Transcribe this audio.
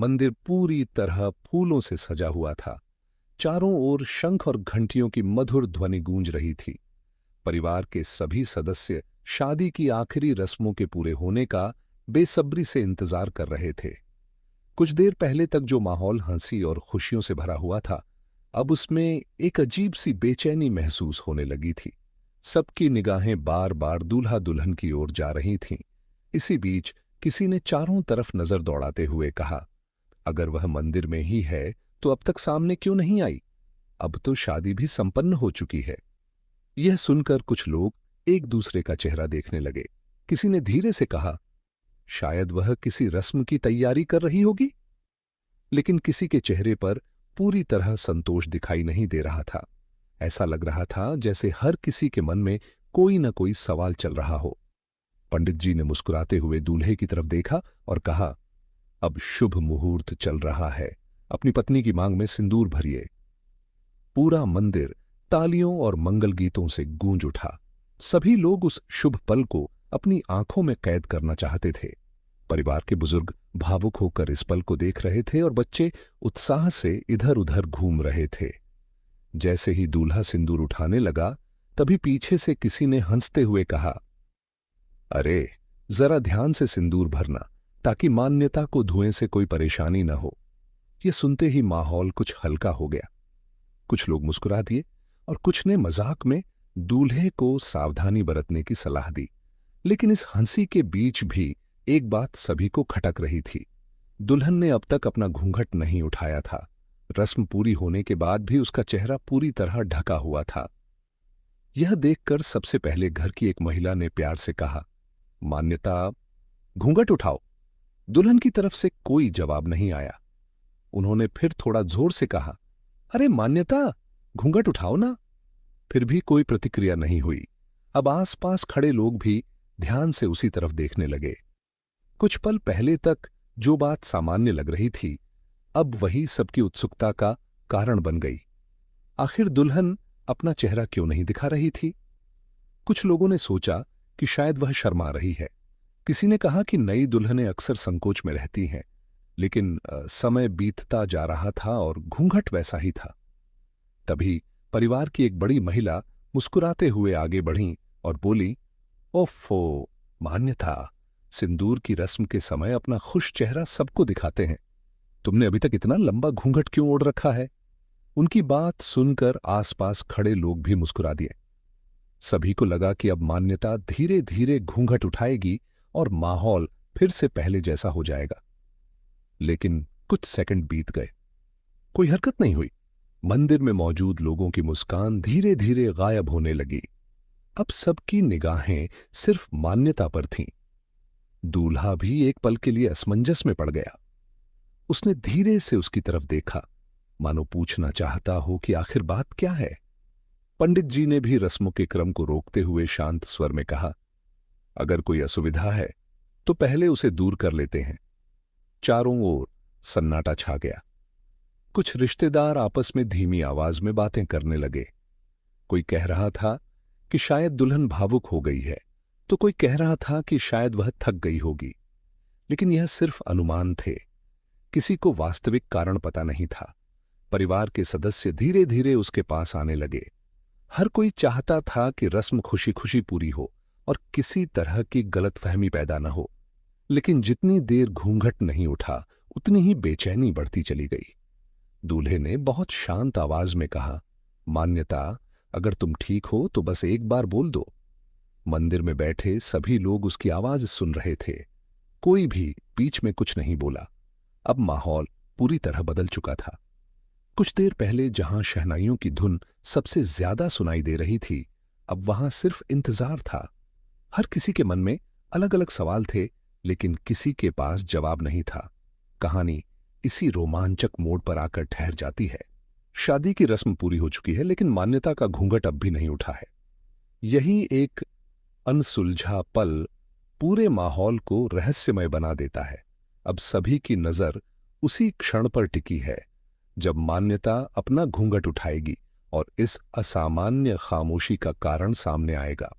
मंदिर पूरी तरह फूलों से सजा हुआ था। चारों ओर शंख और घंटियों की मधुर ध्वनि गूंज रही थी। परिवार के सभी सदस्य शादी की आखिरी रस्मों के पूरे होने का बेसब्री से इंतजार कर रहे थे। कुछ देर पहले तक जो माहौल हंसी और खुशियों से भरा हुआ था, अब उसमें एक अजीब सी बेचैनी महसूस होने लगी थी। सबकी निगाहें बार बार दूल्हा दुल्हन की ओर जा रही थीं। इसी बीच किसी ने चारों तरफ नजर दौड़ाते हुए कहा, अगर वह मंदिर में ही है तो अब तक सामने क्यों नहीं आई? अब तो शादी भी संपन्न हो चुकी है। यह सुनकर कुछ लोग एक दूसरे का चेहरा देखने लगे। किसी ने धीरे से कहा, शायद वह किसी रस्म की तैयारी कर रही होगी। लेकिन किसी के चेहरे पर पूरी तरह संतोष दिखाई नहीं दे रहा था। ऐसा लग रहा था जैसे हर किसी के मन में कोई न कोई सवाल चल रहा हो। पंडित जी ने मुस्कुराते हुए दूल्हे की तरफ देखा और कहा, अब शुभ मुहूर्त चल रहा है, अपनी पत्नी की मांग में सिंदूर भरिए। पूरा मंदिर तालियों और मंगल गीतों से गूंज उठा। सभी लोग उस शुभ पल को अपनी आंखों में कैद करना चाहते थे। परिवार के बुजुर्ग भावुक होकर इस पल को देख रहे थे और बच्चे उत्साह से इधर उधर घूम रहे थे। जैसे ही दूल्हा सिंदूर उठाने लगा, तभी पीछे से किसी ने हंसते हुए कहा, अरे, जरा ध्यान से सिंदूर भरना, ताकि मान्यता को धुएं से कोई परेशानी न हो। यह सुनते ही माहौल कुछ हल्का हो गया। कुछ लोग मुस्कुरा दिए और कुछ ने मजाक में दूल्हे को सावधानी बरतने की सलाह दी। लेकिन इस हंसी के बीच भी एक बात सभी को खटक रही थी। दुल्हन ने अब तक अपना घूंघट नहीं उठाया था। रस्म पूरी होने के बाद भी उसका चेहरा पूरी तरह ढका हुआ था। यह देखकर सबसे पहले घर की एक महिला ने प्यार से कहा, मान्यता, घूंघट उठाओ। दुल्हन की तरफ से कोई जवाब नहीं आया। उन्होंने फिर थोड़ा जोर से कहा, अरे मान्यता, घूंघट उठाओ ना। फिर भी कोई प्रतिक्रिया नहीं हुई। अब आसपास खड़े लोग भी ध्यान से उसी तरफ देखने लगे। कुछ पल पहले तक जो बात सामान्य लग रही थी, अब वही सबकी उत्सुकता का कारण बन गई। आखिर दुल्हन अपना चेहरा क्यों नहीं दिखा रही थी? कुछ लोगों ने सोचा कि शायद वह शर्मा रही है। किसी ने कहा कि नई दुल्हनें अक्सर संकोच में रहती हैं। लेकिन समय बीतता जा रहा था और घूंघट वैसा ही था। तभी परिवार की एक बड़ी महिला मुस्कुराते हुए आगे बढ़ी और बोली, ओफो मान्यता, सिंदूर की रस्म के समय अपना खुश चेहरा सबको दिखाते हैं। तुमने अभी तक इतना लंबा घूंघट क्यों ओढ़ रखा है? उनकी बात सुनकर आसपास खड़े लोग भी मुस्कुरा दिए। सभी को लगा कि अब मान्यता धीरे धीरे घूंघट उठाएगी और माहौल फिर से पहले जैसा हो जाएगा। लेकिन कुछ सेकंड बीत गए, कोई हरकत नहीं हुई। मंदिर में मौजूद लोगों की मुस्कान धीरे धीरे गायब होने लगी। अब सबकी निगाहें सिर्फ मान्यता पर थीं। दूल्हा भी एक पल के लिए असमंजस में पड़ गया। उसने धीरे से उसकी तरफ देखा, मानो पूछना चाहता हो कि आखिर बात क्या है। पंडित जी ने भी रस्मों के क्रम को रोकते हुए शांत स्वर में कहा, अगर कोई असुविधा है तो पहले उसे दूर कर लेते हैं। चारों ओर सन्नाटा छा गया। कुछ रिश्तेदार आपस में धीमी आवाज में बातें करने लगे। कोई कह रहा था कि शायद दुल्हन भावुक हो गई है, तो कोई कह रहा था कि शायद वह थक गई होगी। लेकिन यह सिर्फ अनुमान थे। किसी को वास्तविक कारण पता नहीं था। परिवार के सदस्य धीरे धीरे उसके पास आने लगे। हर कोई चाहता था कि रस्म खुशी खुशी पूरी हो और किसी तरह की गलतफहमी पैदा न हो। लेकिन जितनी देर घूंघट नहीं उठा, उतनी ही बेचैनी बढ़ती चली गई। दूल्हे ने बहुत शांत आवाज में कहा, मान्यता, अगर तुम ठीक हो तो बस एक बार बोल दो। मंदिर में बैठे सभी लोग उसकी आवाज सुन रहे थे। कोई भी बीच में कुछ नहीं बोला। अब माहौल पूरी तरह बदल चुका था। कुछ देर पहले जहां शहनाइयों की धुन सबसे ज्यादा सुनाई दे रही थी, अब वहां सिर्फ इंतजार था। हर किसी के मन में अलग अलग सवाल थे, लेकिन किसी के पास जवाब नहीं था। कहानी इसी रोमांचक मोड़ पर आकर ठहर जाती है। शादी की रस्म पूरी हो चुकी है, लेकिन मान्यता का घूंघट अब भी नहीं उठा है। यही एक अनसुलझा पल पूरे माहौल को रहस्यमय बना देता है। अब सभी की नजर उसी क्षण पर टिकी है जब मान्यता अपना घूंघट उठाएगी और इस असामान्य खामोशी का कारण सामने आएगा।